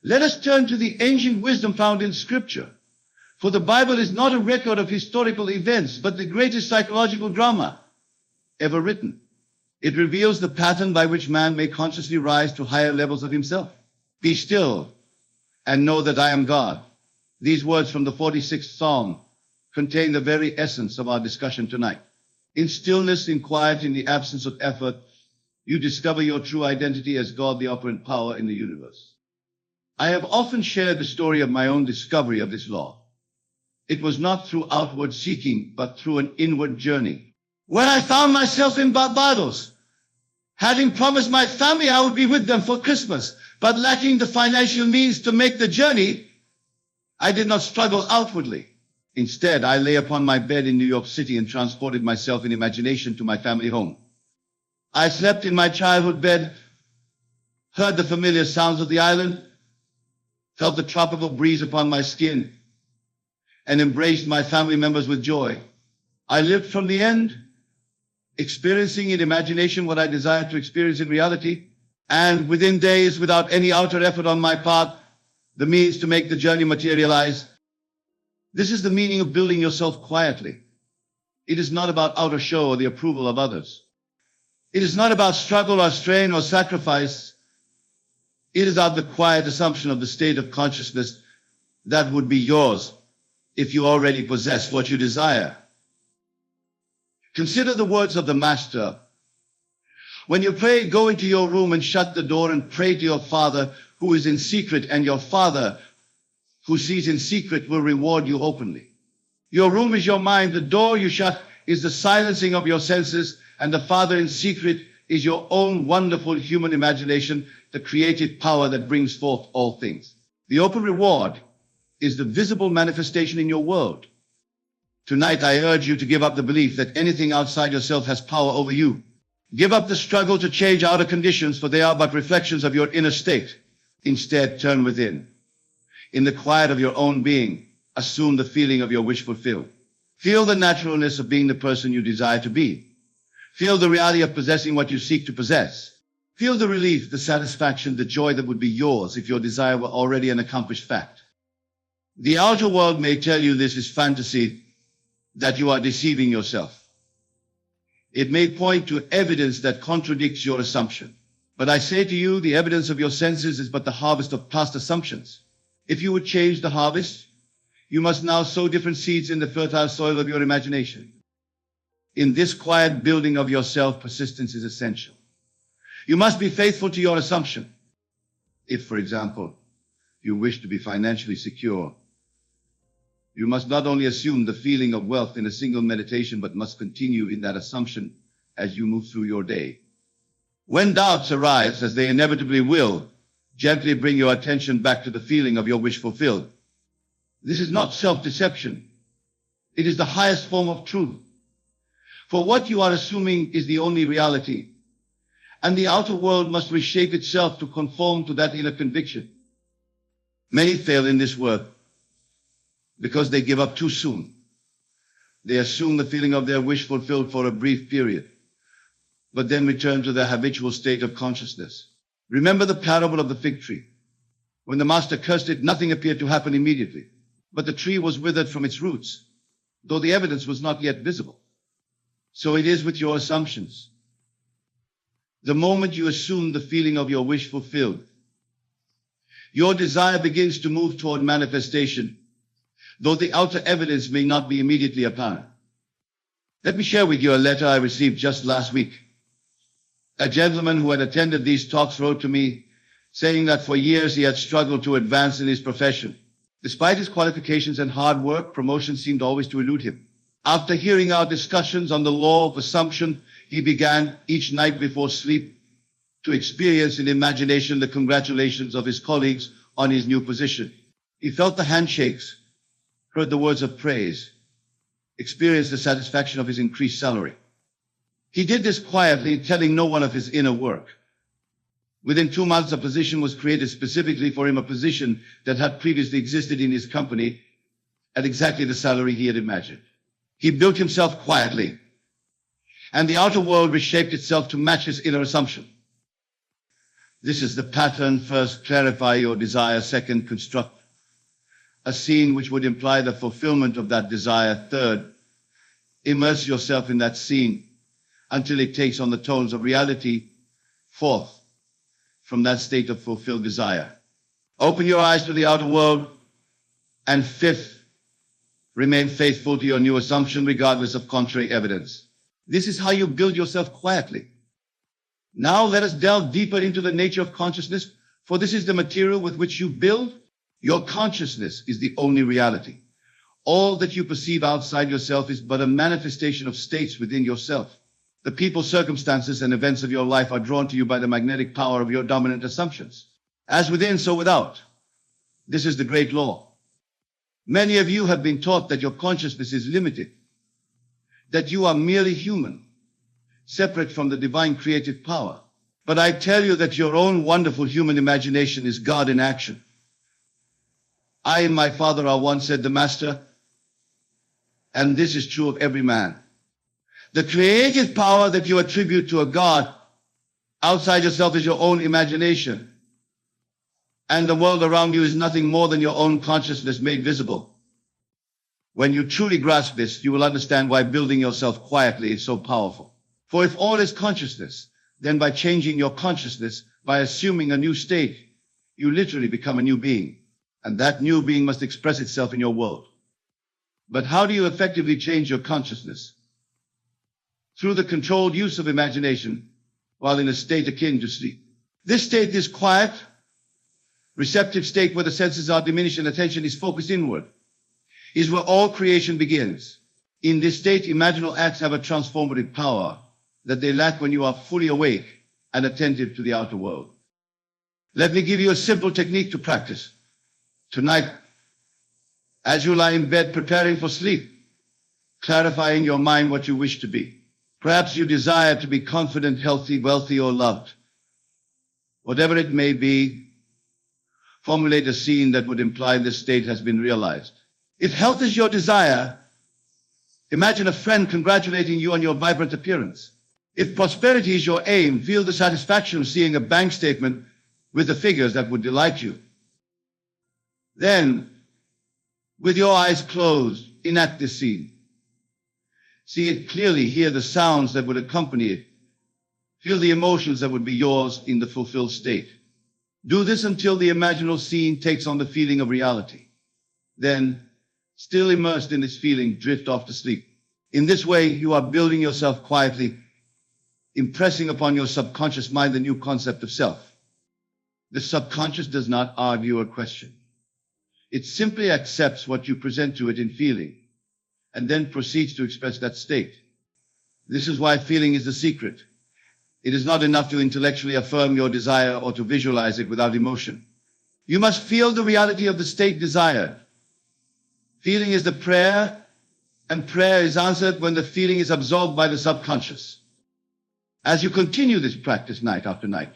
Let us turn to the ancient wisdom found in Scripture. For the Bible is not a record of historical events, but the greatest psychological drama ever written. It reveals the pattern by which man may consciously rise to higher levels of himself. Be still and know that I am God. These words from the 46th Psalm contain the very essence of our discussion tonight. In stillness, in quiet, in the absence of effort, you discover your true identity as God, the operant power in the universe. I have often shared the story of my own discovery of this law. It was not through outward seeking, but through an inward journey. When I found myself in Barbados, having promised my family I would be with them for Christmas, but lacking the financial means to make the journey, I did not struggle outwardly. Instead, I lay upon my bed in New York City and transported myself in imagination to my family home. I slept in my childhood bed, heard the familiar sounds of the island, felt the tropical breeze upon my skin, and embraced my family members with joy. I lived from the end, experiencing in imagination what I desired to experience in reality, and within days, without any outer effort on my part, the means to make the journey materialize. This is the meaning of building yourself quietly. It is not about outer show or the approval of others. It is not about struggle or strain or sacrifice. It is about the quiet assumption of the state of consciousness that would be yours if you already possess what you desire. Consider the words of the Master. When you pray, go into your room and shut the door and pray to your Father who is in secret, and your Father who sees in secret will reward you openly. Your room is your mind. The door you shut is the silencing of your senses, and the Father in secret is your own wonderful human imagination, the creative power that brings forth all things. The open reward is the visible manifestation in your world. Tonight, I urge you to give up the belief that anything outside yourself has power over you. Give up the struggle to change outer conditions, for they are but reflections of your inner state. Instead, turn within. In the quiet of your own being, assume the feeling of your wish fulfilled. Feel the naturalness of being the person you desire to be. Feel the reality of possessing what you seek to possess. Feel the relief, the satisfaction, the joy that would be yours if your desire were already an accomplished fact. The outer world may tell you this is fantasy, that you are deceiving yourself. It may point to evidence that contradicts your assumption. But I say to you, the evidence of your senses is but the harvest of past assumptions. If you would change the harvest, you must now sow different seeds in the fertile soil of your imagination. In this quiet building of yourself, persistence is essential. You must be faithful to your assumption. If, for example, you wish to be financially secure, you must not only assume the feeling of wealth in a single meditation, but must continue in that assumption as you move through your day. When doubts arise, as they inevitably will, gently bring your attention back to the feeling of your wish fulfilled. This is not self-deception. It is the highest form of truth. For what you are assuming is the only reality, and the outer world must reshape itself to conform to that inner conviction. Many fail in this work because they give up too soon. They assume the feeling of their wish fulfilled for a brief period, but then return to their habitual state of consciousness. Remember the parable of the fig tree. When the master cursed it, nothing appeared to happen immediately, but the tree was withered from its roots, though the evidence was not yet visible. So it is with your assumptions. The moment you assume the feeling of your wish fulfilled, your desire begins to move toward manifestation, though the outer evidence may not be immediately apparent. Let me share with you a letter I received just last week. A gentleman who had attended these talks wrote to me saying that for years he had struggled to advance in his profession. Despite his qualifications and hard work, promotion seemed always to elude him. After hearing our discussions on the law of assumption, he began each night before sleep to experience in imagination the congratulations of his colleagues on his new position. He felt the handshakes, heard the words of praise, experienced the satisfaction of his increased salary. He did this quietly, telling no one of his inner work. Within 2 months, a position was created specifically for him, a position that had previously existed in his company at exactly the salary he had imagined. He built himself quietly, and the outer world reshaped itself to match his inner assumption. This is the pattern. First, clarify your desire. Second, construct a scene which would imply the fulfillment of that desire. Third, immerse yourself in that scene until it takes on the tones of reality. Fourth, from that state of fulfilled desire, open your eyes to the outer world. And fifth, remain faithful to your new assumption regardless of contrary evidence. This is how you build yourself quietly. Now let us delve deeper into the nature of consciousness, for this is the material with which you build. Your consciousness is the only reality. All that you perceive outside yourself is but a manifestation of states within yourself. The people, circumstances, and events of your life are drawn to you by the magnetic power of your dominant assumptions. As within, so without. This is the great law. Many of you have been taught that your consciousness is limited, that you are merely human, separate from the divine creative power. But I tell you that your own wonderful human imagination is God in action. I and my Father are one, said the Master, and this is true of every man. The creative power that you attribute to a God outside yourself is your own imagination. And the world around you is nothing more than your own consciousness made visible. When you truly grasp this, you will understand why building yourself quietly is so powerful. For if all is consciousness, then by changing your consciousness, by assuming a new state, you literally become a new being. And that new being must express itself in your world. But how do you effectively change your consciousness? Through the controlled use of imagination while in a state akin to sleep. This state is quiet, receptive state where the senses are diminished and attention is focused inward, is where all creation begins. In this state, imaginal acts have a transformative power that they lack when you are fully awake and attentive to the outer world. Let me give you a simple technique to practice. Tonight, as you lie in bed preparing for sleep, clarify in your mind what you wish to be. Perhaps you desire to be confident, healthy, wealthy, or loved. Whatever it may be, formulate a scene that would imply this state has been realized. If health is your desire, imagine a friend congratulating you on your vibrant appearance. If prosperity is your aim, feel the satisfaction of seeing a bank statement with the figures that would delight you. Then, with your eyes closed, enact this scene. See it clearly, hear the sounds that would accompany it. Feel the emotions that would be yours in the fulfilled state. Do this until the imaginal scene takes on the feeling of reality. Then, still immersed in this feeling, drift off to sleep. In this way, you are building yourself quietly, impressing upon your subconscious mind the new concept of self. The subconscious does not argue or question. It simply accepts what you present to it in feeling, and then proceeds to express that state. This is why feeling is the secret. It is not enough to intellectually affirm your desire or to visualize it without emotion. You must feel the reality of the state desired. Feeling is the prayer, and prayer is answered when the feeling is absorbed by the subconscious. As you continue this practice night after night,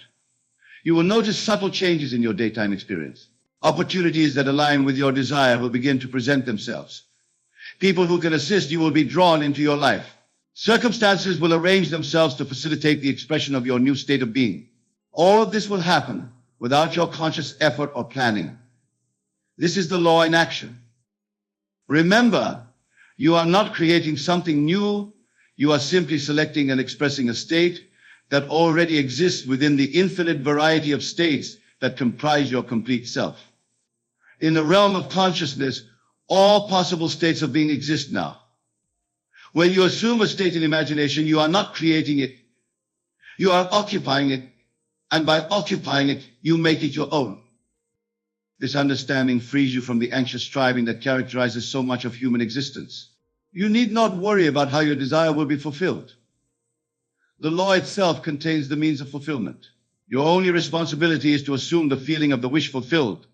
you will notice subtle changes in your daytime experience. Opportunities that align with your desire will begin to present themselves. People who can assist you will be drawn into your life. Circumstances will arrange themselves to facilitate the expression of your new state of being. All of this will happen without your conscious effort or planning. This is the law in action. Remember, you are not creating something new. You are simply selecting and expressing a state that already exists within the infinite variety of states that comprise your complete self. In the realm of consciousness, all possible states of being exist now. When you assume a state in imagination, you are not creating it. You are occupying it. And by occupying it, you make it your own. This understanding frees you from the anxious striving that characterizes so much of human existence. You need not worry about how your desire will be fulfilled. The law itself contains the means of fulfillment. Your only responsibility is to assume the feeling of the wish fulfilled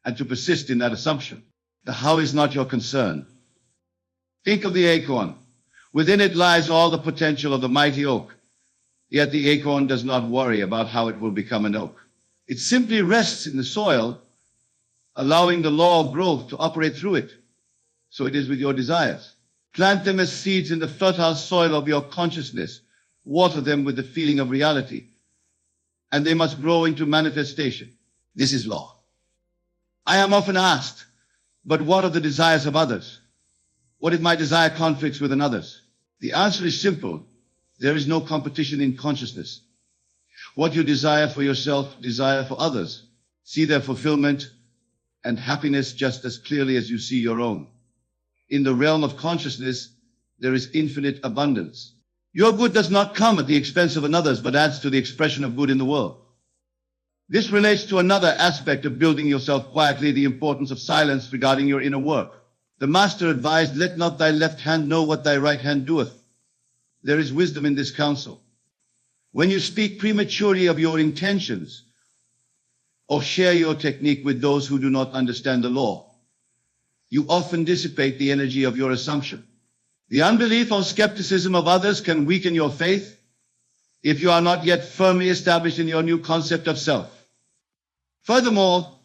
and to persist in that assumption. The how is not your concern. Think of the acorn. Within it lies all the potential of the mighty oak. Yet the acorn does not worry about how it will become an oak. It simply rests in the soil, allowing the law of growth to operate through it. So it is with your desires. Plant them as seeds in the fertile soil of your consciousness. Water them with the feeling of reality. and they must grow into manifestation. This is law. I am often asked, but what are the desires of others? What if my desire conflicts with another's? The answer is simple. There is no competition in consciousness. What you desire for yourself, desire for others. See their fulfillment and happiness just as clearly as you see your own. In the realm of consciousness, there is infinite abundance. Your good does not come at the expense of another's, but adds to the expression of good in the world. This relates to another aspect of building yourself quietly, the importance of silence regarding your inner work. The Master advised, let not thy left hand know what thy right hand doeth. There is wisdom in this counsel. When you speak prematurely of your intentions, or share your technique with those who do not understand the law, you often dissipate the energy of your assumption. The unbelief or skepticism of others can weaken your faith if you are not yet firmly established in your new concept of self. Furthermore,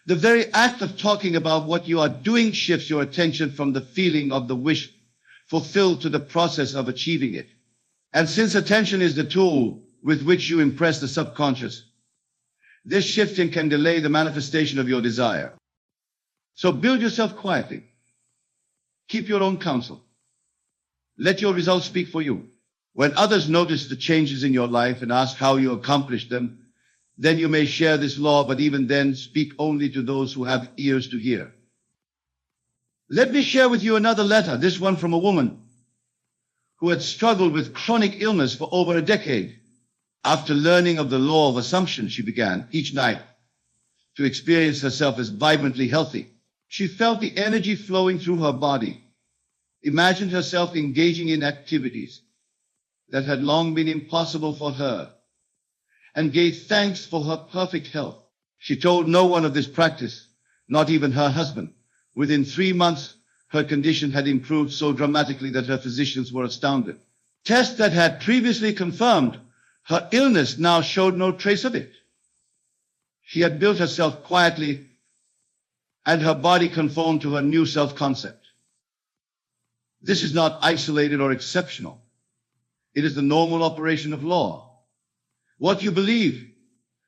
the very act of talking about what you are doing shifts your attention from the feeling of the wish fulfilled to the process of achieving it. And since attention is the tool with which you impress the subconscious, this shifting can delay the manifestation of your desire. So build yourself quietly. Keep your own counsel. Let your results speak for you. When others notice the changes in your life and ask how you accomplished them, then you may share this law, but even then speak only to those who have ears to hear. Let me share with you another letter, this one from a woman who had struggled with chronic illness for over a decade. After learning of the law of assumption, she began each night to experience herself as vibrantly healthy. She felt the energy flowing through her body, imagined herself engaging in activities that had long been impossible for her, and gave thanks for her perfect health. She told no one of this practice, not even her husband. Within 3 months, her condition had improved so dramatically that her physicians were astounded. Tests that had previously confirmed her illness now showed no trace of it. She had built herself quietly, and her body conformed to her new self-concept. This is not isolated or exceptional. It is the normal operation of law. What you believe,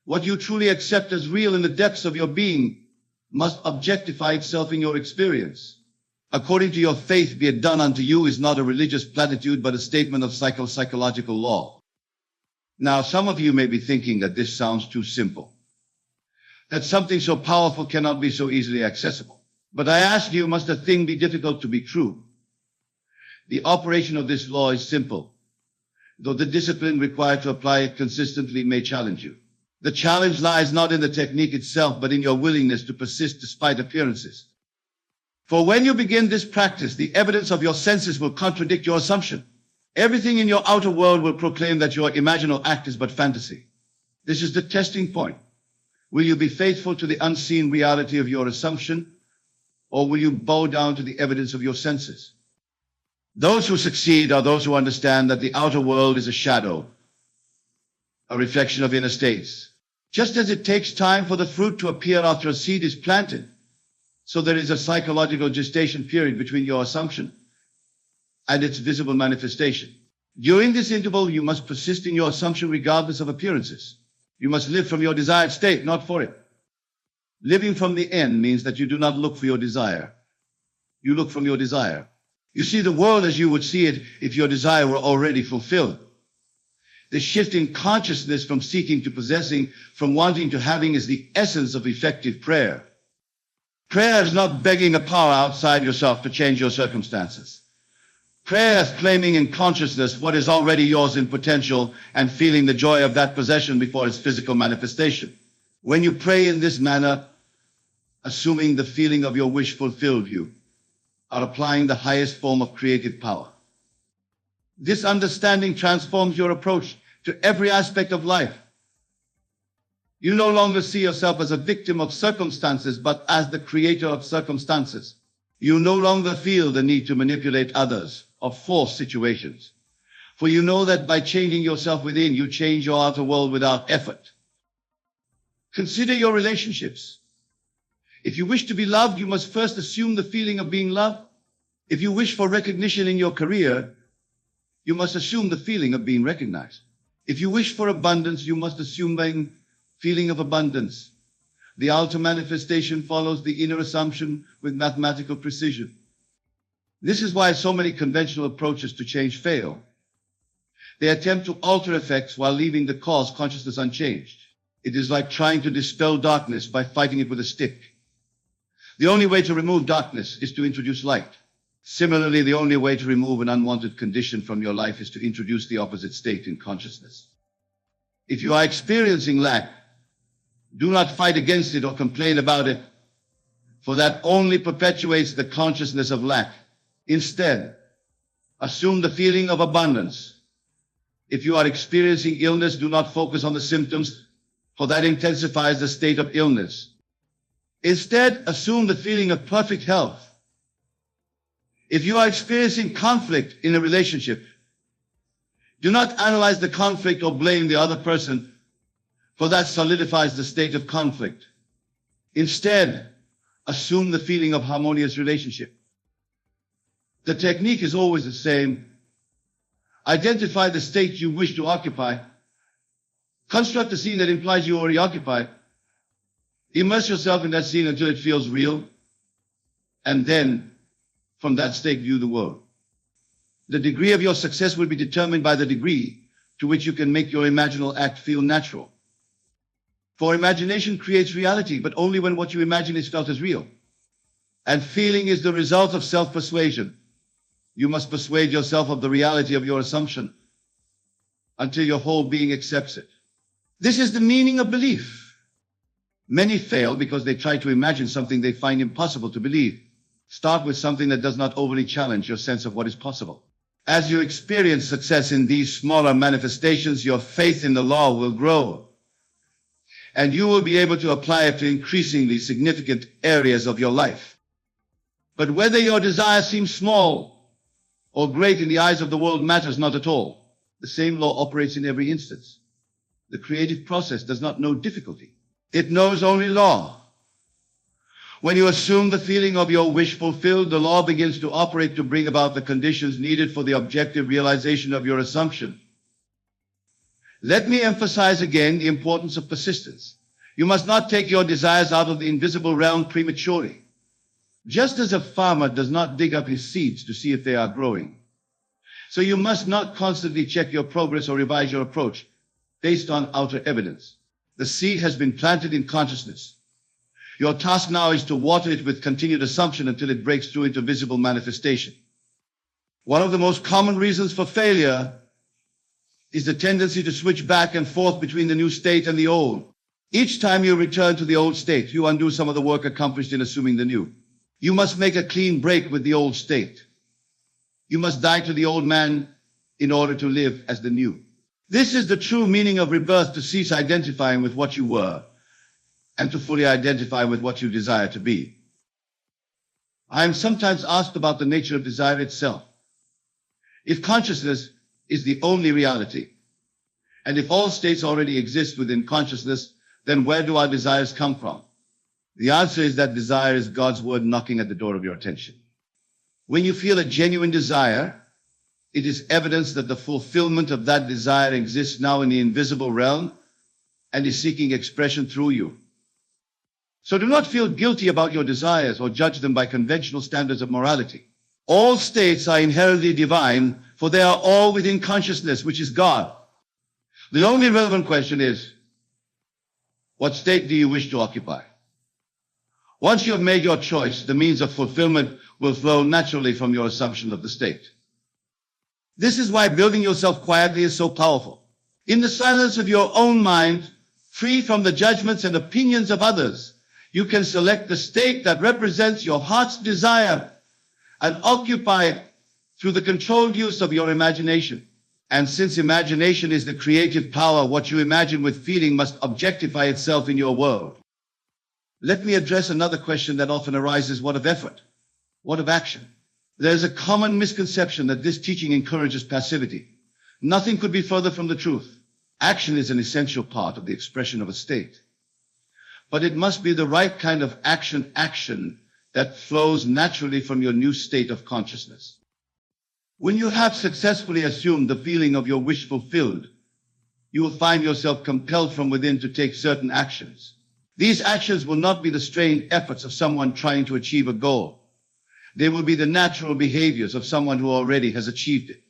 what you truly accept as real in the depths of your being, must objectify itself in your experience. According to your faith, be it done unto you is not a religious platitude, but a statement of psychological law. Now, some of you may be thinking that this sounds too simple, that something so powerful cannot be so easily accessible. But I ask you, must a thing be difficult to be true? The operation of this law is simple, though the discipline required to apply it consistently may challenge you. The challenge lies not in the technique itself, but in your willingness to persist despite appearances. For when you begin this practice, the evidence of your senses will contradict your assumption. Everything in your outer world will proclaim that your imaginal act is but fantasy. This is the testing point. Will you be faithful to the unseen reality of your assumption, or will you bow down to the evidence of your senses? Those who succeed are those who understand that the outer world is a shadow, a reflection of inner states. Just as it takes time for the fruit to appear after a seed is planted, so there is a psychological gestation period between your assumption and its visible manifestation. During this interval, you must persist in your assumption regardless of appearances. You must live from your desired state, not for it. Living from the end means that you do not look for your desire. You look from your desire. You see the world as you would see it if your desire were already fulfilled. The shift in consciousness from seeking to possessing, from wanting to having, is the essence of effective prayer. Prayer is not begging a power outside yourself to change your circumstances. Prayer is claiming in consciousness what is already yours in potential and feeling the joy of that possession before its physical manifestation. When you pray in this manner, assuming the feeling of your wish fulfilled, you are applying the highest form of creative power. This understanding transforms your approach to every aspect of life. You no longer see yourself as a victim of circumstances, but as the creator of circumstances. You no longer feel the need to manipulate others or force situations, for you know that by changing yourself within, you change your outer world without effort. Consider your relationships. If you wish to be loved, you must first assume the feeling of being loved. If you wish for recognition in your career, you must assume the feeling of being recognized. If you wish for abundance, you must assume a feeling of abundance. The outer manifestation follows the inner assumption with mathematical precision. This is why so many conventional approaches to change fail. They attempt to alter effects while leaving the cause consciousness unchanged. It is like trying to dispel darkness by fighting it with a stick. The only way to remove darkness is to introduce light. Similarly, the only way to remove an unwanted condition from your life is to introduce the opposite state in consciousness. If you are experiencing lack, do not fight against it or complain about it, for that only perpetuates the consciousness of lack. Instead, assume the feeling of abundance. If you are experiencing illness, do not focus on the symptoms, for that intensifies the state of illness. Instead, assume the feeling of perfect health. If you are experiencing conflict in a relationship, do not analyze the conflict or blame the other person, for that solidifies the state of conflict. Instead, assume the feeling of harmonious relationship. The technique is always the same. Identify the state you wish to occupy. Construct a scene that implies you already occupy. Immerse yourself in that scene until it feels real. And then, from that state, view the world. The degree of your success will be determined by the degree to which you can make your imaginal act feel natural. For imagination creates reality, but only when what you imagine is felt as real. And feeling is the result of self-persuasion. You must persuade yourself of the reality of your assumption until your whole being accepts it. This is the meaning of belief. Many fail because they try to imagine something they find impossible to believe. Start with something that does not overly challenge your sense of what is possible. As you experience success in these smaller manifestations, your faith in the law will grow, and you will be able to apply it to increasingly significant areas of your life. But whether your desire seems small or great in the eyes of the world matters not at all. The same law operates in every instance. The creative process does not know difficulty. It knows only law. When you assume the feeling of your wish fulfilled, the law begins to operate to bring about the conditions needed for the objective realization of your assumption. Let me emphasize again the importance of persistence. You must not take your desires out of the invisible realm prematurely. Just as a farmer does not dig up his seeds to see if they are growing, so you must not constantly check your progress or revise your approach based on outer evidence. The seed has been planted in consciousness. Your task now is to water it with continued assumption until it breaks through into visible manifestation. One of the most common reasons for failure is the tendency to switch back and forth between the new state and the old. Each time you return to the old state, you undo some of the work accomplished in assuming the new. You must make a clean break with the old state. You must die to the old man in order to live as the new. This is the true meaning of rebirth, to cease identifying with what you were and to fully identify with what you desire to be. I am sometimes asked about the nature of desire itself. If consciousness is the only reality, and if all states already exist within consciousness, then where do our desires come from? The answer is that desire is God's word knocking at the door of your attention. When you feel a genuine desire, it is evidence that the fulfillment of that desire exists now in the invisible realm and is seeking expression through you. So do not feel guilty about your desires or judge them by conventional standards of morality. All states are inherently divine, for they are all within consciousness, which is God. The only relevant question is, what state do you wish to occupy? Once you have made your choice, the means of fulfillment will flow naturally from your assumption of the state. This is why building yourself quietly is so powerful. In the silence of your own mind, free from the judgments and opinions of others, you can select the state that represents your heart's desire and occupy it through the controlled use of your imagination. And since imagination is the creative power, what you imagine with feeling must objectify itself in your world. Let me address another question that often arises: what of effort? What of action? There is a common misconception that this teaching encourages passivity. Nothing could be further from the truth. Action is an essential part of the expression of a state. But it must be the right kind of action that flows naturally from your new state of consciousness. When you have successfully assumed the feeling of your wish fulfilled, you will find yourself compelled from within to take certain actions. These actions will not be the strained efforts of someone trying to achieve a goal. They will be the natural behaviors of someone who already has achieved it.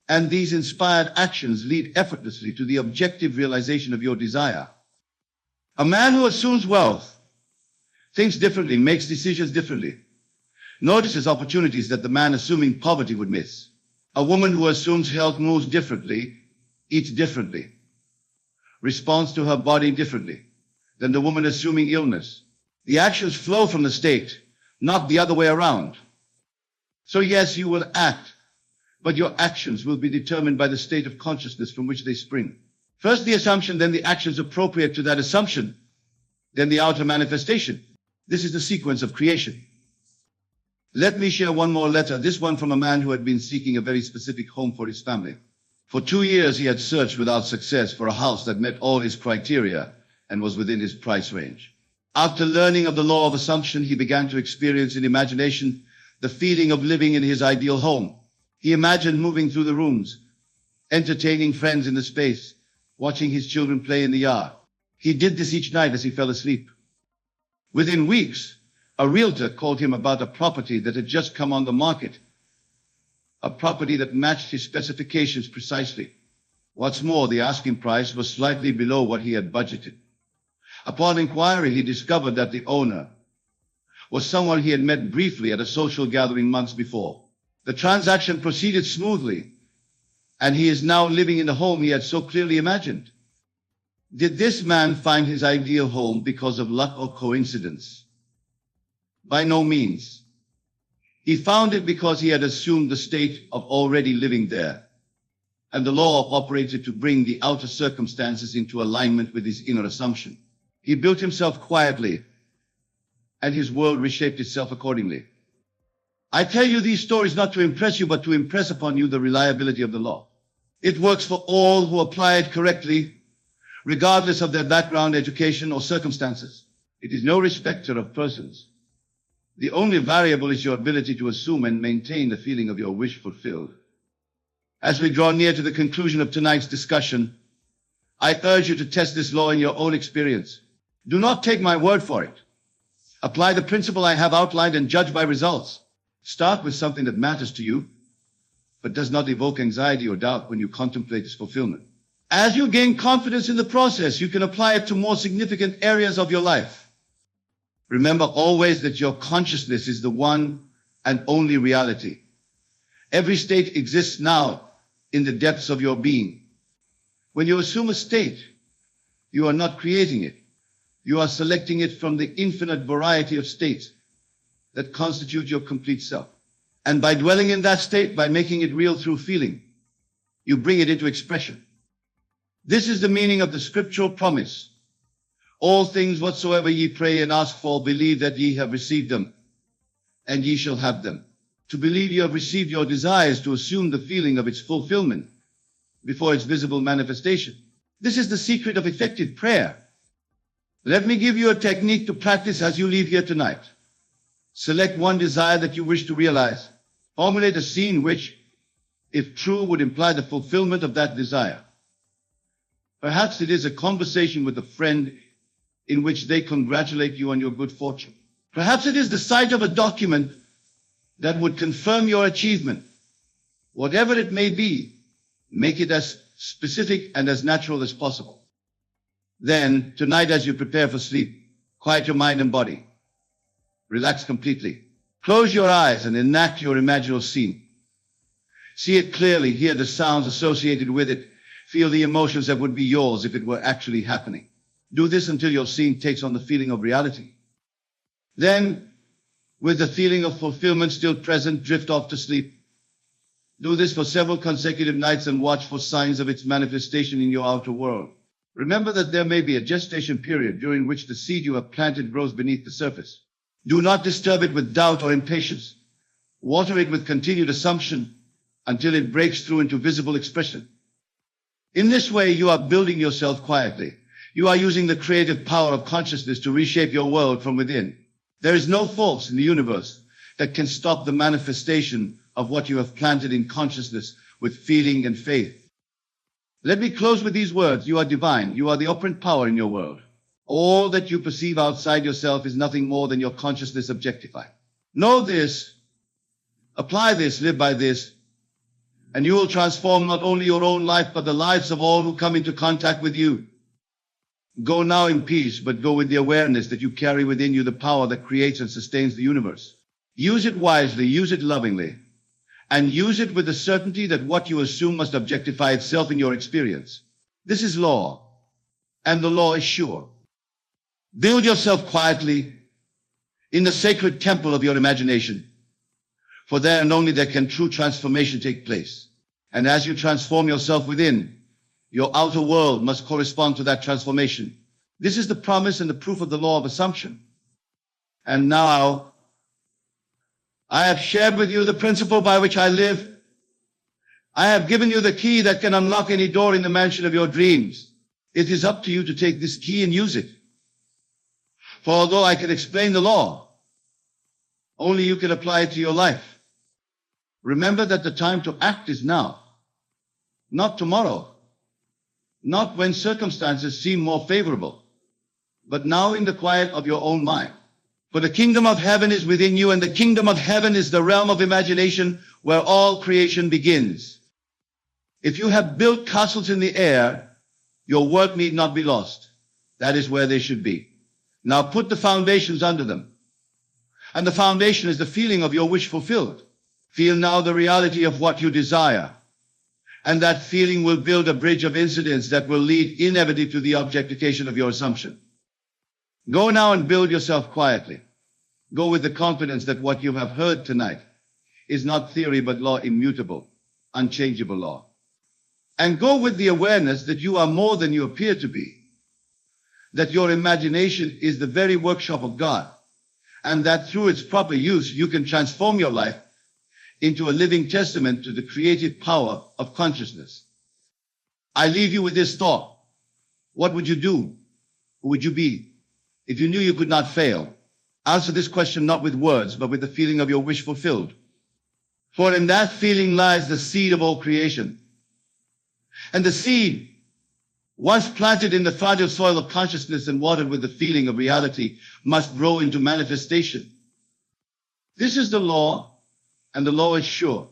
And these inspired actions lead effortlessly to the objective realization of your desire. A man who assumes wealth thinks differently, makes decisions differently, notices opportunities that the man assuming poverty would miss. A woman who assumes health moves differently, eats differently, responds to her body differently than the woman assuming illness. The actions flow from the state, not the other way around. So yes, you will act, but your actions will be determined by the state of consciousness from which they spring. First the assumption, then the actions appropriate to that assumption, then the outer manifestation. This is the sequence of creation. Let me share one more letter, this one from a man who had been seeking a very specific home for his family. For 2 years he had searched without success for a house that met all his criteria and was within his price range. After learning of the law of assumption, he began to experience in imagination the feeling of living in his ideal home. He imagined moving through the rooms, entertaining friends in the space, watching his children play in the yard. He did this each night as he fell asleep. Within weeks, a realtor called him about a property that had just come on the market, a property that matched his specifications precisely. What's more, the asking price was slightly below what he had budgeted. Upon inquiry, he discovered that the owner was someone he had met briefly at a social gathering months before. The transaction proceeded smoothly, and he is now living in the home he had so clearly imagined. Did this man find his ideal home because of luck or coincidence? By no means. He found it because he had assumed the state of already living there, and the law operated to bring the outer circumstances into alignment with his inner assumption. He built himself quietly, and his world reshaped itself accordingly. I tell you these stories not to impress you, but to impress upon you the reliability of the law. It works for all who apply it correctly, regardless of their background, education, or circumstances. It is no respecter of persons. The only variable is your ability to assume and maintain the feeling of your wish fulfilled. As we draw near to the conclusion of tonight's discussion, I urge you to test this law in your own experience. Do not take my word for it. Apply the principle I have outlined and judge by results. Start with something that matters to you, but does not evoke anxiety or doubt when you contemplate its fulfillment. As you gain confidence in the process, you can apply it to more significant areas of your life. Remember always that your consciousness is the one and only reality. Every state exists now in the depths of your being. When you assume a state, you are not creating it. You are selecting it from the infinite variety of states that constitute your complete self. And by dwelling in that state, by making it real through feeling, you bring it into expression. This is the meaning of the scriptural promise. All things whatsoever ye pray and ask for, believe that ye have received them, and ye shall have them. To believe you have received your desires, to assume the feeling of its fulfillment before its visible manifestation. This is the secret of effective prayer. Let me give you a technique to practice as you leave here tonight. Select one desire that you wish to realize. Formulate a scene which, if true, would imply the fulfillment of that desire. Perhaps it is a conversation with a friend in which they congratulate you on your good fortune. Perhaps it is the sight of a document that would confirm your achievement. Whatever it may be, make it as specific and as natural as possible. Then, tonight as you prepare for sleep, quiet your mind and body. Relax completely. Close your eyes and enact your imaginal scene. See it clearly, hear the sounds associated with it, feel the emotions that would be yours if it were actually happening. Do this until your scene takes on the feeling of reality. Then, with the feeling of fulfillment still present, drift off to sleep. Do this for several consecutive nights and watch for signs of its manifestation in your outer world. Remember that there may be a gestation period during which the seed you have planted grows beneath the surface. Do not disturb it with doubt or impatience. Water it with continued assumption until it breaks through into visible expression. In this way, you are building yourself quietly. You are using the creative power of consciousness to reshape your world from within. There is no force in the universe that can stop the manifestation of what you have planted in consciousness with feeling and faith. Let me close with these words. You are divine. You are the operant power in your world. All that you perceive outside yourself is nothing more than your consciousness objectified. Know this, apply this, live by this, and you will transform not only your own life, but the lives of all who come into contact with you. Go now in peace, but go with the awareness that you carry within you the power that creates and sustains the universe. Use it wisely, use it lovingly, and use it with the certainty that what you assume must objectify itself in your experience. This is law, and the law is sure. Build yourself quietly in the sacred temple of your imagination, for there and only there can true transformation take place. And as you transform yourself within, your outer world must correspond to that transformation. This is the promise and the proof of the law of assumption. And now, I have shared with you the principle by which I live. I have given you the key that can unlock any door in the mansion of your dreams. It is up to you to take this key and use it. For although I can explain the law, only you can apply it to your life. Remember that the time to act is now, not tomorrow, not when circumstances seem more favorable, but now in the quiet of your own mind. For the kingdom of heaven is within you, and the kingdom of heaven is the realm of imagination where all creation begins. If you have built castles in the air, your work need not be lost. That is where they should be. Now put the foundations under them. And the foundation is the feeling of your wish fulfilled. Feel now the reality of what you desire. And that feeling will build a bridge of incidents that will lead inevitably to the objectification of your assumption. Go now and build yourself quietly. Go with the confidence that what you have heard tonight is not theory but law, immutable, unchangeable law. And go with the awareness that you are more than you appear to be. That your imagination is the very workshop of God, and that through its proper use, you can transform your life into a living testament to the creative power of consciousness. I leave you with this thought. What would you do? Who would you be if you knew you could not fail? Answer this question not with words, but with the feeling of your wish fulfilled. For in that feeling lies the seed of all creation. And the seed, once planted in the fertile soil of consciousness and watered with the feeling of reality, must grow into manifestation. This is the law, and the law is sure.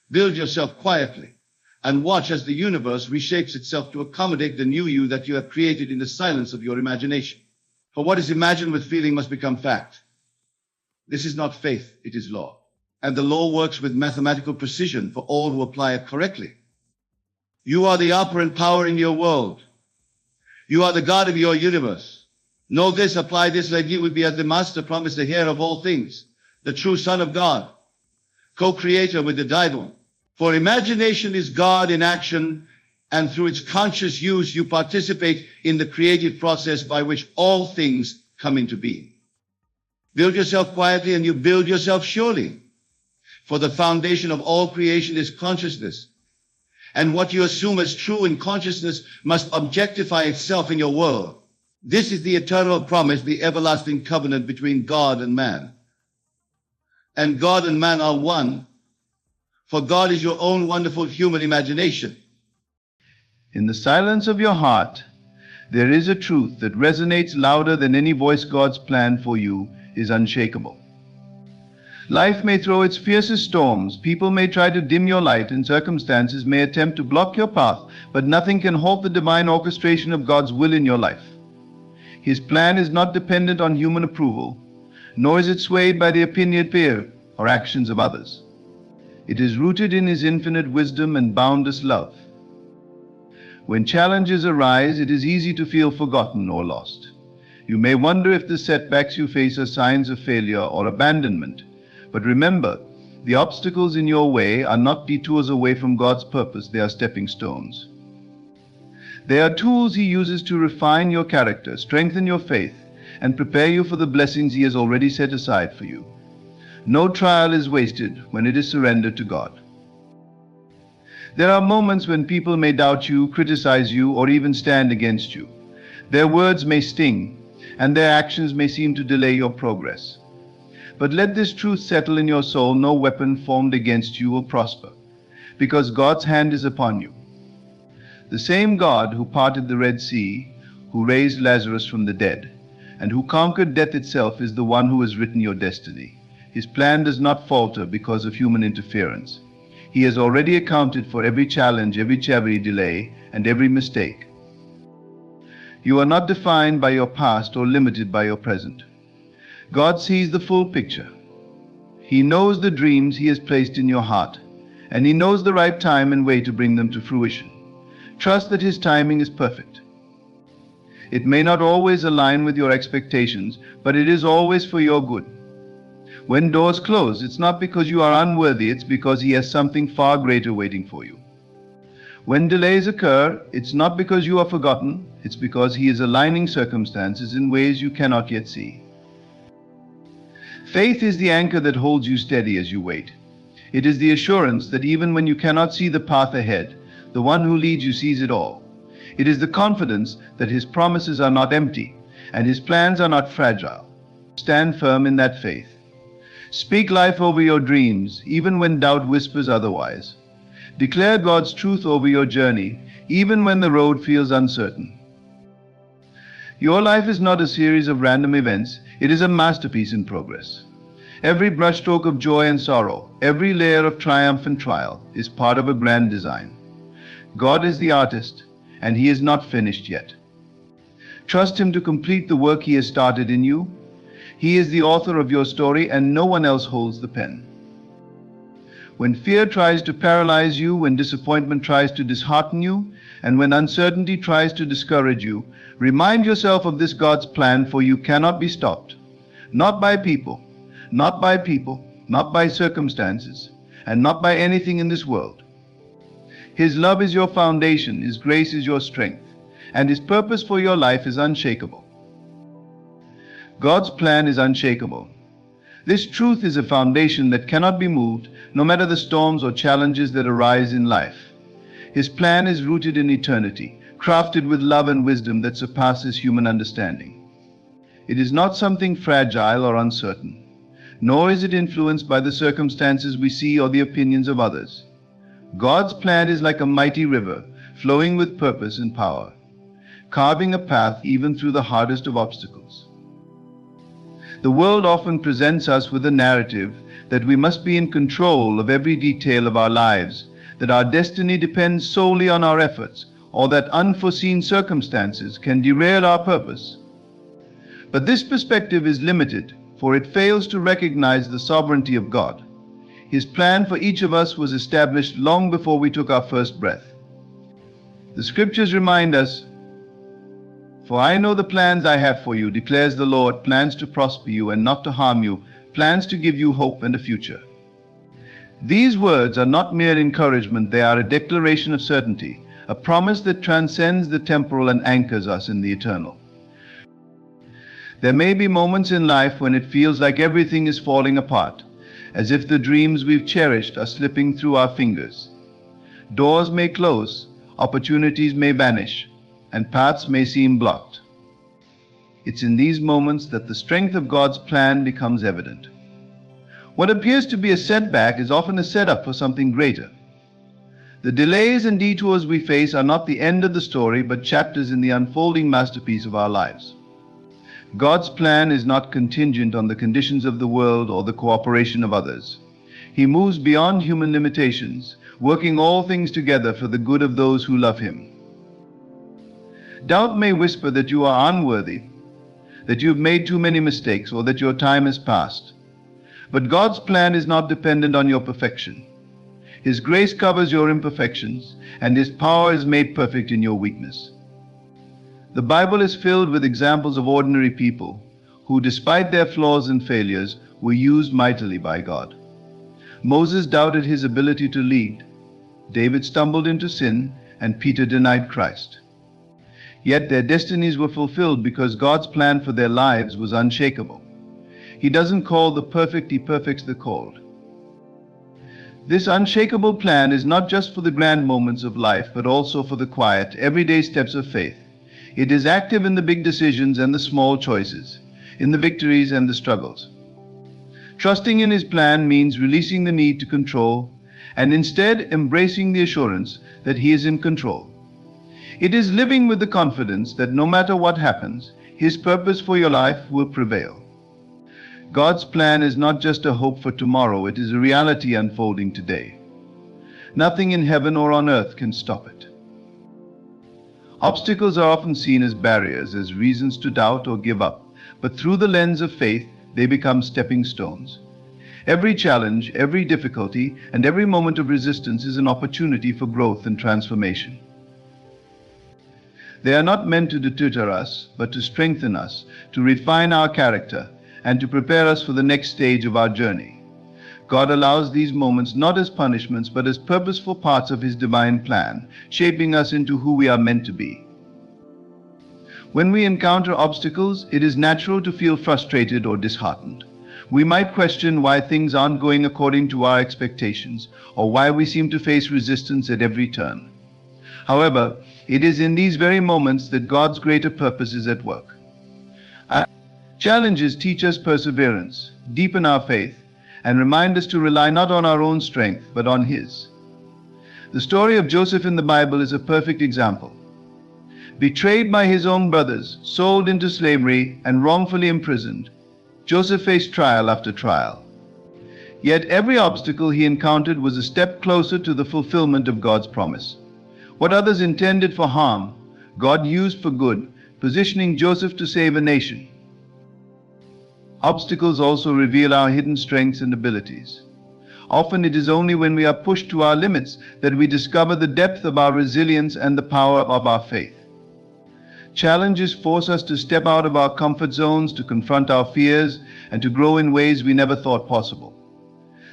Build yourself quietly, and watch as the universe reshapes itself to accommodate the new you that you have created in the silence of your imagination. For what is imagined with feeling must become fact. This is not faith, it is law. And the law works with mathematical precision for all who apply it correctly. You are the operant power in your world. You are the God of your universe. Know this, apply this, that you will be as the Master promised, the heir of all things, the true Son of God, co-creator with the Divine. For imagination is God in action, and through its conscious use, you participate in the creative process by which all things come into being. Build yourself quietly, and you build yourself surely. For the foundation of all creation is consciousness. And what you assume as true in consciousness must objectify itself in your world. This is the eternal promise, the everlasting covenant between God and man. And God and man are one, for God is your own wonderful human imagination. In the silence of your heart, there is a truth that resonates louder than any voice God's plan for you is unshakable. Life may throw its fiercest storms, people may try to dim your light, and circumstances may attempt to block your path, but nothing can halt the divine orchestration of God's will in your life. His plan is not dependent on human approval, nor is it swayed by the opinion of peer or actions of others. It is rooted in His infinite wisdom and boundless love. When challenges arise, it is easy to feel forgotten or lost. You may wonder if the setbacks you face are signs of failure or abandonment. But remember, the obstacles in your way are not detours away from God's purpose, they are stepping stones. They are tools He uses to refine your character, strengthen your faith, and prepare you for the blessings He has already set aside for you. No trial is wasted when it is surrendered to God. There are moments when people may doubt you, criticize you, or even stand against you. Their words may sting, and their actions may seem to delay your progress. But let this truth settle in your soul: no weapon formed against you will prosper, because God's hand is upon you. The same God who parted the Red Sea, who raised Lazarus from the dead, and who conquered death itself is the one who has written your destiny. His plan does not falter because of human interference. He has already accounted for every challenge, every delay, and every mistake. You are not defined by your past or limited by your present. God sees the full picture. He knows the dreams He has placed in your heart, and He knows the right time and way to bring them to fruition. Trust that His timing is perfect. It may not always align with your expectations, but it is always for your good. When doors close, it's not because you are unworthy, it's because He has something far greater waiting for you. When delays occur, it's not because you are forgotten, it's because He is aligning circumstances in ways you cannot yet see. Faith is the anchor that holds you steady as you wait. It is the assurance that even when you cannot see the path ahead, the one who leads you sees it all. It is the confidence that His promises are not empty and His plans are not fragile. Stand firm in that faith. Speak life over your dreams, even when doubt whispers otherwise. Declare God's truth over your journey, even when the road feels uncertain. Your life is not a series of random events, it is a masterpiece in progress. Every brushstroke of joy and sorrow, every layer of triumph and trial is part of a grand design. God is the artist, and He is not finished yet. Trust Him to complete the work He has started in you. He is the author of your story, and no one else holds the pen. When fear tries to paralyze you, when disappointment tries to dishearten you, and when uncertainty tries to discourage you, remind yourself of this God's plan, for you cannot be stopped. Not by people, not by circumstances, and not by anything in this world. His love is your foundation, His grace is your strength, and His purpose for your life is unshakable. God's plan is unshakable. This truth is a foundation that cannot be moved, no matter the storms or challenges that arise in life. His plan is rooted in eternity, crafted with love and wisdom that surpasses human understanding. It is not something fragile or uncertain, nor is it influenced by the circumstances we see or the opinions of others. God's plan is like a mighty river, flowing with purpose and power, carving a path even through the hardest of obstacles. The world often presents us with a narrative that we must be in control of every detail of our lives, that our destiny depends solely on our efforts, or that unforeseen circumstances can derail our purpose. But this perspective is limited, for it fails to recognize the sovereignty of God. His plan for each of us was established long before we took our first breath. The scriptures remind us, "For I know the plans I have for you, declares the Lord, plans to prosper you and not to harm you, plans to give you hope and a future." These words are not mere encouragement, they are a declaration of certainty, a promise that transcends the temporal and anchors us in the eternal. There may be moments in life when it feels like everything is falling apart, as if the dreams we've cherished are slipping through our fingers. Doors may close, opportunities may vanish, and paths may seem blocked. It's in these moments that the strength of God's plan becomes evident. What appears to be a setback is often a setup for something greater. The delays and detours we face are not the end of the story, but chapters in the unfolding masterpiece of our lives. God's plan is not contingent on the conditions of the world or the cooperation of others. He moves beyond human limitations, working all things together for the good of those who love Him. Doubt may whisper that you are unworthy, that you've made too many mistakes, or that your time has passed. But God's plan is not dependent on your perfection. His grace covers your imperfections, and His power is made perfect in your weakness. The Bible is filled with examples of ordinary people who, despite their flaws and failures, were used mightily by God. Moses doubted his ability to lead. David stumbled into sin, and Peter denied Christ. Yet their destinies were fulfilled because God's plan for their lives was unshakable. He doesn't call the perfect, He perfects the called. This unshakable plan is not just for the grand moments of life, but also for the quiet, everyday steps of faith. It is active in the big decisions and the small choices, in the victories and the struggles. Trusting in His plan means releasing the need to control, and instead embracing the assurance that He is in control. It is living with the confidence that no matter what happens, His purpose for your life will prevail. God's plan is not just a hope for tomorrow, it is a reality unfolding today. Nothing in heaven or on earth can stop it. Obstacles are often seen as barriers, as reasons to doubt or give up, but through the lens of faith, they become stepping stones. Every challenge, every difficulty, and every moment of resistance is an opportunity for growth and transformation. They are not meant to deter us, but to strengthen us, to refine our character, and to prepare us for the next stage of our journey. God allows these moments not as punishments, but as purposeful parts of His divine plan, shaping us into who we are meant to be. When we encounter obstacles, it is natural to feel frustrated or disheartened. We might question why things aren't going according to our expectations, or why we seem to face resistance at every turn. However, it is in these very moments that God's greater purpose is at work. Challenges teach us perseverance, deepen our faith, and remind us to rely not on our own strength, but on His. The story of Joseph in the Bible is a perfect example. Betrayed by his own brothers, sold into slavery, and wrongfully imprisoned, Joseph faced trial after trial. Yet every obstacle he encountered was a step closer to the fulfillment of God's promise. What others intended for harm, God used for good, positioning Joseph to save a nation. Obstacles also reveal our hidden strengths and abilities. Often it is only when we are pushed to our limits that we discover the depth of our resilience and the power of our faith. Challenges force us to step out of our comfort zones, to confront our fears, and to grow in ways we never thought possible.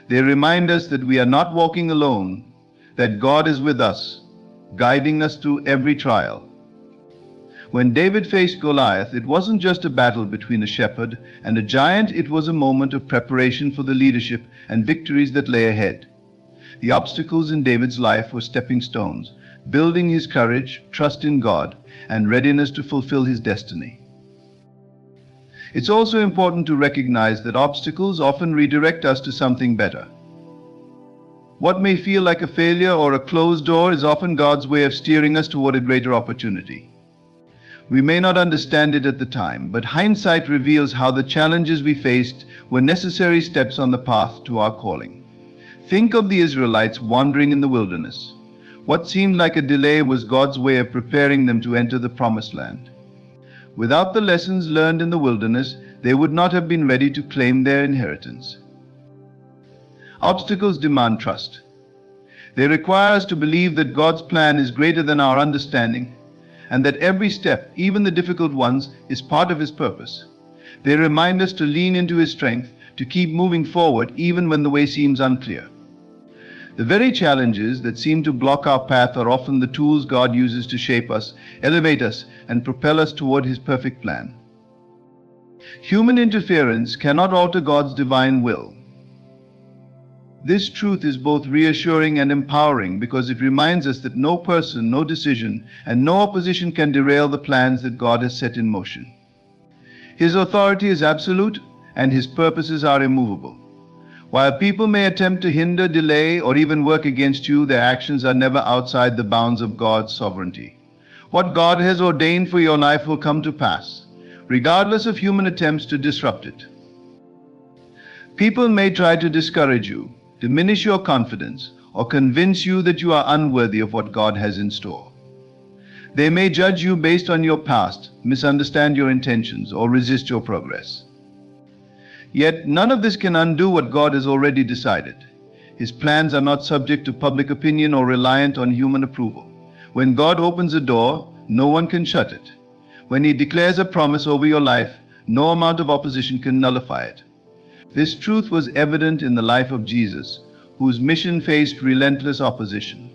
They remind us that we are not walking alone, that God is with us, guiding us through every trial. When David faced Goliath, it wasn't just a battle between a shepherd and a giant, it was a moment of preparation for the leadership and victories that lay ahead. The obstacles in David's life were stepping stones, building his courage, trust in God, and readiness to fulfill his destiny. It's also important to recognize that obstacles often redirect us to something better. What may feel like a failure or a closed door is often God's way of steering us toward a greater opportunity. We may not understand it at the time, but hindsight reveals how the challenges we faced were necessary steps on the path to our calling. Think of the Israelites wandering in the wilderness. What seemed like a delay was God's way of preparing them to enter the promised land. Without the lessons learned in the wilderness, they would not have been ready to claim their inheritance. Obstacles demand trust. They require us to believe that God's plan is greater than our understanding, and that every step, even the difficult ones, is part of His purpose. They remind us to lean into His strength, to keep moving forward even when the way seems unclear. The very challenges that seem to block our path are often the tools God uses to shape us, elevate us, and propel us toward His perfect plan. Human interference cannot alter God's divine will. This truth is both reassuring and empowering because it reminds us that no person, no decision, and no opposition can derail the plans that God has set in motion. His authority is absolute, and His purposes are immovable. While people may attempt to hinder, delay, or even work against you, their actions are never outside the bounds of God's sovereignty. What God has ordained for your life will come to pass, regardless of human attempts to disrupt it. People may try to discourage you, diminish your confidence, or convince you that you are unworthy of what God has in store. They may judge you based on your past, misunderstand your intentions, or resist your progress. Yet none of this can undo what God has already decided. His plans are not subject to public opinion or reliant on human approval. When God opens a door, no one can shut it. When He declares a promise over your life, no amount of opposition can nullify it. This truth was evident in the life of Jesus, whose mission faced relentless opposition.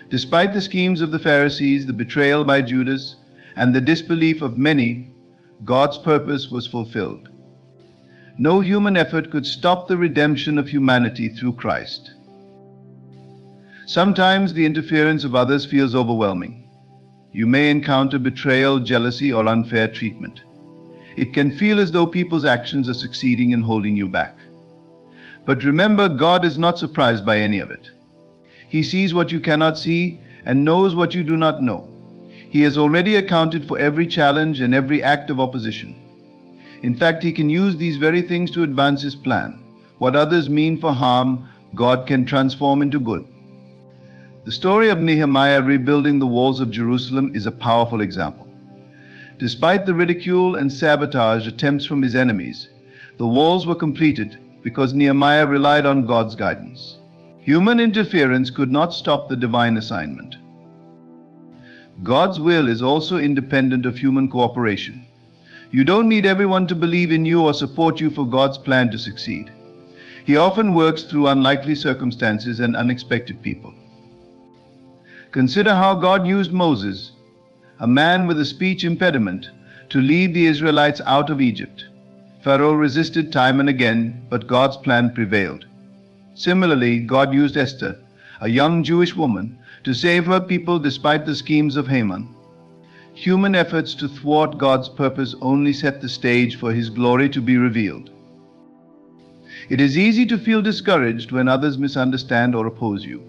Despite the schemes of the Pharisees, the betrayal by Judas, and the disbelief of many, God's purpose was fulfilled. No human effort could stop the redemption of humanity through Christ. Sometimes the interference of others feels overwhelming. You may encounter betrayal, jealousy, or unfair treatment. It can feel as though people's actions are succeeding in holding you back. But remember, God is not surprised by any of it. He sees what you cannot see and knows what you do not know. He has already accounted for every challenge and every act of opposition. In fact, he can use these very things to advance his plan. What others mean for harm, God can transform into good. The story of Nehemiah rebuilding the walls of Jerusalem is a powerful example. Despite the ridicule and sabotage attempts from his enemies, the walls were completed because Nehemiah relied on God's guidance. Human interference could not stop the divine assignment. God's will is also independent of human cooperation. You don't need everyone to believe in you or support you for God's plan to succeed. He often works through unlikely circumstances and unexpected people. Consider how God used Moses, a man with a speech impediment, to lead the Israelites out of Egypt. Pharaoh resisted time and again, but God's plan prevailed. Similarly, God used Esther, a young Jewish woman, to save her people despite the schemes of Haman. Human efforts to thwart God's purpose only set the stage for His glory to be revealed. It is easy to feel discouraged when others misunderstand or oppose you.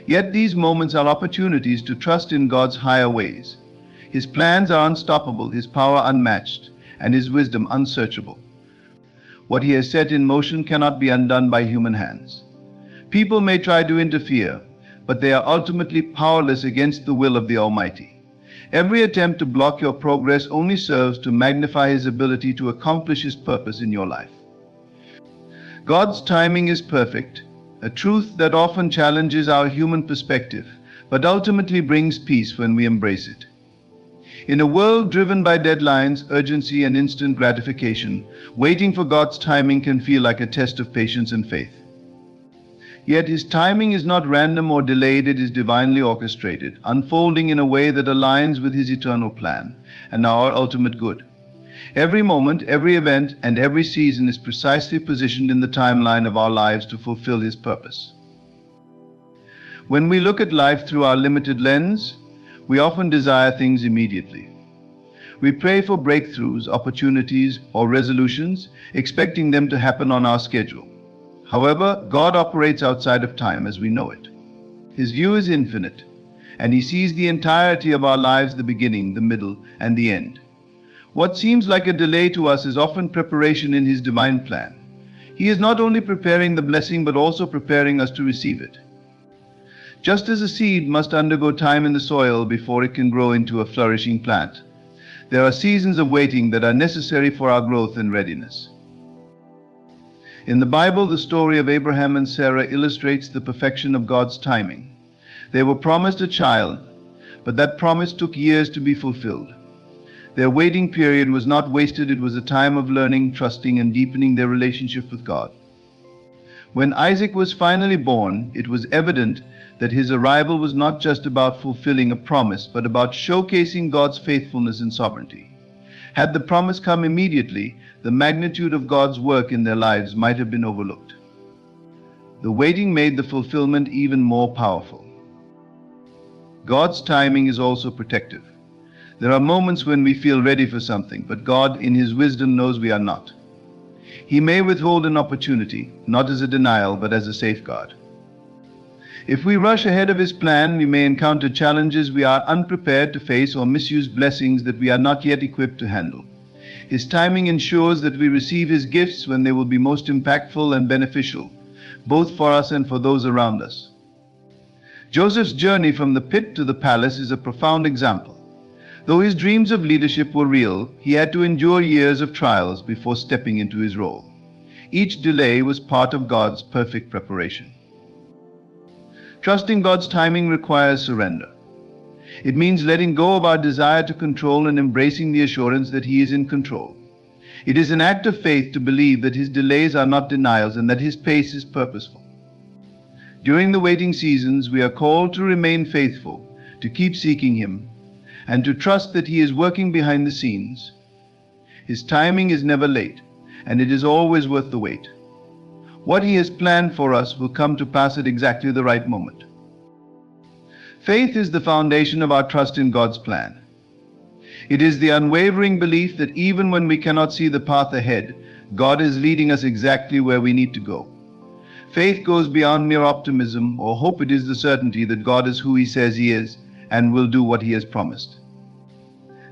Yet these moments are opportunities to trust in God's higher ways. His plans are unstoppable, His power unmatched, and His wisdom unsearchable. What He has set in motion cannot be undone by human hands. People may try to interfere, but they are ultimately powerless against the will of the Almighty. Every attempt to block your progress only serves to magnify His ability to accomplish His purpose in your life. God's timing is perfect, a truth that often challenges our human perspective, but ultimately brings peace when we embrace it. In a world driven by deadlines, urgency, and instant gratification, waiting for God's timing can feel like a test of patience and faith. Yet His timing is not random or delayed, it is divinely orchestrated, unfolding in a way that aligns with His eternal plan and our ultimate good. Every moment, every event, and every season is precisely positioned in the timeline of our lives to fulfill His purpose. When we look at life through our limited lens, we often desire things immediately. We pray for breakthroughs, opportunities, or resolutions, expecting them to happen on our schedule. However, God operates outside of time as we know it. His view is infinite, and He sees the entirety of our lives, the beginning, the middle, and the end. What seems like a delay to us is often preparation in His divine plan. He is not only preparing the blessing, but also preparing us to receive it. Just as a seed must undergo time in the soil before it can grow into a flourishing plant, there are seasons of waiting that are necessary for our growth and readiness. In the Bible, the story of Abraham and Sarah illustrates the perfection of God's timing. They were promised a child, but that promise took years to be fulfilled. Their waiting period was not wasted, it was a time of learning, trusting, and deepening their relationship with God. When Isaac was finally born, it was evident that his arrival was not just about fulfilling a promise, but about showcasing God's faithfulness and sovereignty. Had the promise come immediately, the magnitude of God's work in their lives might have been overlooked. The waiting made the fulfillment even more powerful. God's timing is also protective. There are moments when we feel ready for something, but God, in His wisdom, knows we are not. He may withhold an opportunity, not as a denial, but as a safeguard. If we rush ahead of His plan, we may encounter challenges we are unprepared to face or misuse blessings that we are not yet equipped to handle. His timing ensures that we receive His gifts when they will be most impactful and beneficial, both for us and for those around us. Joseph's journey from the pit to the palace is a profound example. Though his dreams of leadership were real, he had to endure years of trials before stepping into his role. Each delay was part of God's perfect preparation. Trusting God's timing requires surrender. It means letting go of our desire to control and embracing the assurance that He is in control. It is an act of faith to believe that His delays are not denials and that His pace is purposeful. During the waiting seasons, we are called to remain faithful, to keep seeking Him, and to trust that He is working behind the scenes. His timing is never late, and it is always worth the wait. What He has planned for us will come to pass at exactly the right moment. Faith is the foundation of our trust in God's plan. It is the unwavering belief that even when we cannot see the path ahead, God is leading us exactly where we need to go. Faith goes beyond mere optimism or hope. It is the certainty that God is who He says He is and will do what He has promised.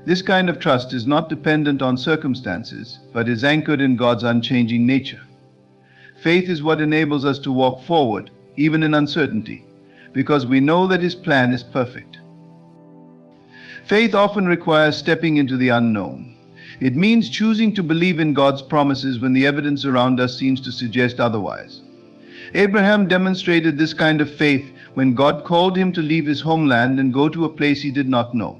This kind of trust is not dependent on circumstances, but is anchored in God's unchanging nature. Faith is what enables us to walk forward, even in uncertainty, because we know that His plan is perfect. Faith often requires stepping into the unknown. It means choosing to believe in God's promises when the evidence around us seems to suggest otherwise. Abraham demonstrated this kind of faith when God called him to leave his homeland and go to a place he did not know.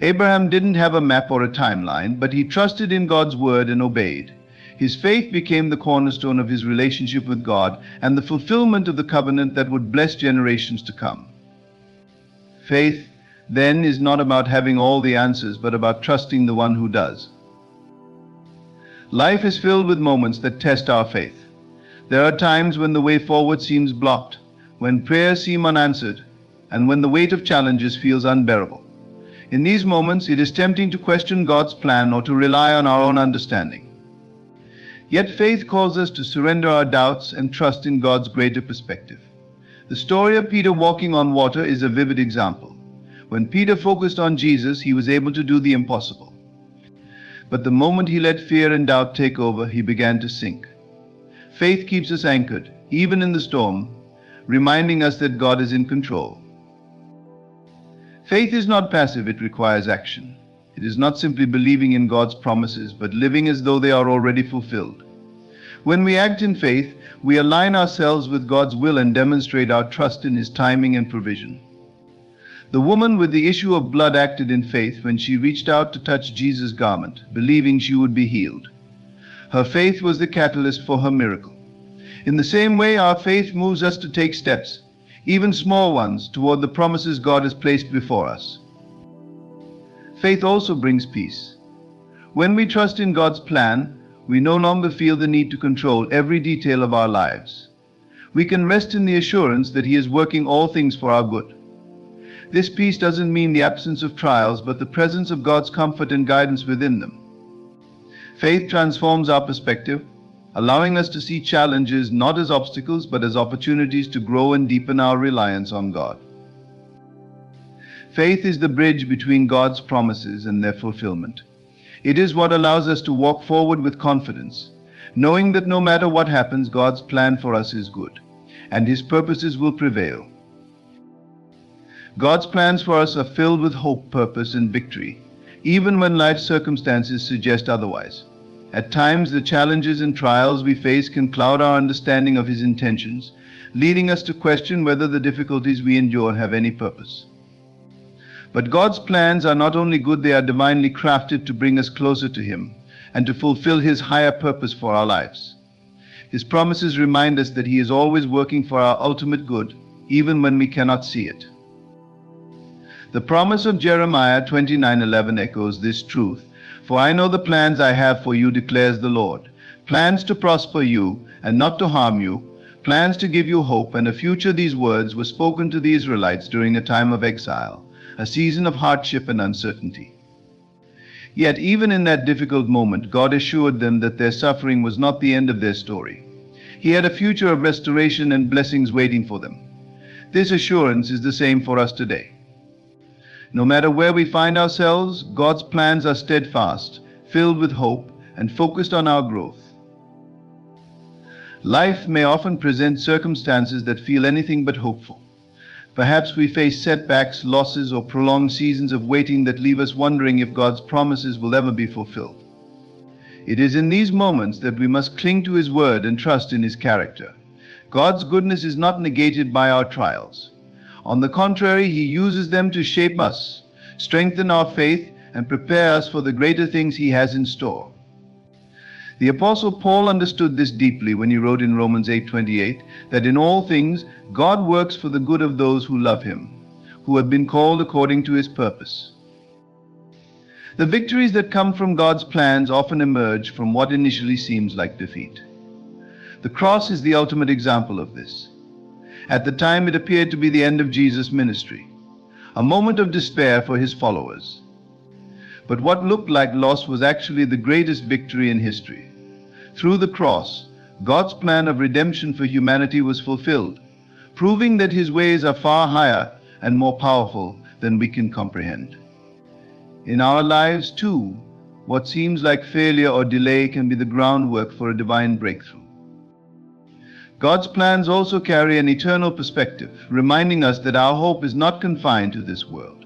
Abraham didn't have a map or a timeline, but he trusted in God's word and obeyed. His faith became the cornerstone of his relationship with God and the fulfillment of the covenant that would bless generations to come. Faith, then, is not about having all the answers, but about trusting the one who does. Life is filled with moments that test our faith. There are times when the way forward seems blocked, when prayers seem unanswered, and when the weight of challenges feels unbearable. In these moments, it is tempting to question God's plan or to rely on our own understanding. Yet faith calls us to surrender our doubts and trust in God's greater perspective. The story of Peter walking on water is a vivid example. When Peter focused on Jesus, he was able to do the impossible. But the moment he let fear and doubt take over, he began to sink. Faith keeps us anchored, even in the storm, reminding us that God is in control. Faith is not passive, it requires action. It is not simply believing in God's promises, but living as though they are already fulfilled. When we act in faith, we align ourselves with God's will and demonstrate our trust in His timing and provision. The woman with the issue of blood acted in faith when she reached out to touch Jesus' garment, believing she would be healed. Her faith was the catalyst for her miracle. In the same way, our faith moves us to take steps, even small ones, toward the promises God has placed before us. Faith also brings peace. When we trust in God's plan, we no longer feel the need to control every detail of our lives. We can rest in the assurance that He is working all things for our good. This peace doesn't mean the absence of trials, but the presence of God's comfort and guidance within them. Faith transforms our perspective, allowing us to see challenges not as obstacles, but as opportunities to grow and deepen our reliance on God. Faith is the bridge between God's promises and their fulfillment. It is what allows us to walk forward with confidence, knowing that no matter what happens, God's plan for us is good, and His purposes will prevail. God's plans for us are filled with hope, purpose, and victory, even when life's circumstances suggest otherwise. At times, the challenges and trials we face can cloud our understanding of His intentions, leading us to question whether the difficulties we endure have any purpose. But God's plans are not only good, they are divinely crafted to bring us closer to Him and to fulfill His higher purpose for our lives. His promises remind us that He is always working for our ultimate good, even when we cannot see it. The promise of Jeremiah 29:11 echoes this truth. For I know the plans I have for you, declares the Lord, plans to prosper you and not to harm you, plans to give you hope and a future. These words were spoken to the Israelites during a time of exile, a season of hardship and uncertainty. Yet even in that difficult moment, God assured them that their suffering was not the end of their story. He had a future of restoration and blessings waiting for them. This assurance is the same for us today. No matter where we find ourselves, God's plans are steadfast, filled with hope, and focused on our growth. Life may often present circumstances that feel anything but hopeful. Perhaps we face setbacks, losses, or prolonged seasons of waiting that leave us wondering if God's promises will ever be fulfilled. It is in these moments that we must cling to His word and trust in His character. God's goodness is not negated by our trials. On the contrary, He uses them to shape us, strengthen our faith, and prepare us for the greater things He has in store. The Apostle Paul understood this deeply when he wrote in Romans 8:28 that in all things God works for the good of those who love Him, who have been called according to His purpose. The victories that come from God's plans often emerge from what initially seems like defeat. The cross is the ultimate example of this. At the time, it appeared to be the end of Jesus' ministry, a moment of despair for His followers. But what looked like loss was actually the greatest victory in history. Through the cross, God's plan of redemption for humanity was fulfilled, proving that His ways are far higher and more powerful than we can comprehend. In our lives, too, what seems like failure or delay can be the groundwork for a divine breakthrough. God's plans also carry an eternal perspective, reminding us that our hope is not confined to this world.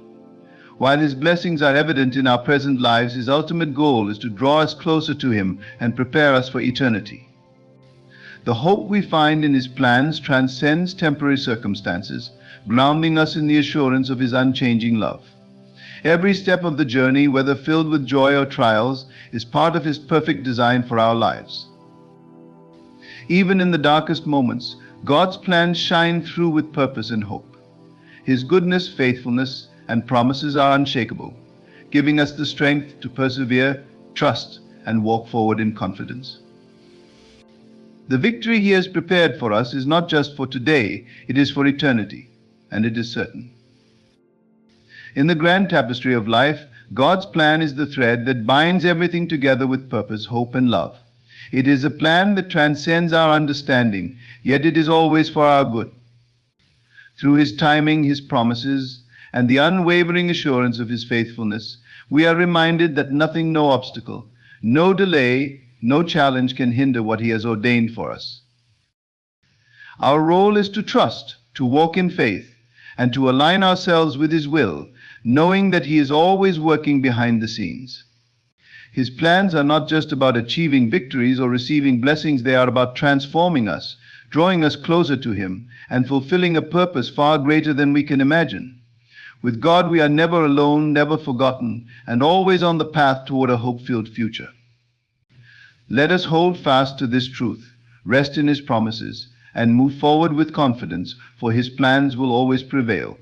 While His blessings are evident in our present lives, His ultimate goal is to draw us closer to Him and prepare us for eternity. The hope we find in His plans transcends temporary circumstances, grounding us in the assurance of His unchanging love. Every step of the journey, whether filled with joy or trials, is part of His perfect design for our lives. Even in the darkest moments, God's plans shine through with purpose and hope. His goodness, faithfulness, and promises are unshakable, giving us the strength to persevere, trust, and walk forward in confidence. The victory He has prepared for us is not just for today, it is for eternity, and it is certain. In the grand tapestry of life, God's plan is the thread that binds everything together with purpose, hope, and love. It is a plan that transcends our understanding, yet it is always for our good. Through His timing, His promises, and the unwavering assurance of His faithfulness, we are reminded that nothing, no obstacle, no delay, no challenge can hinder what He has ordained for us. Our role is to trust, to walk in faith, and to align ourselves with His will, knowing that He is always working behind the scenes. His plans are not just about achieving victories or receiving blessings, they are about transforming us, drawing us closer to Him, and fulfilling a purpose far greater than we can imagine. With God, we are never alone, never forgotten, and always on the path toward a hope-filled future. Let us hold fast to this truth, rest in His promises, and move forward with confidence, for His plans will always prevail.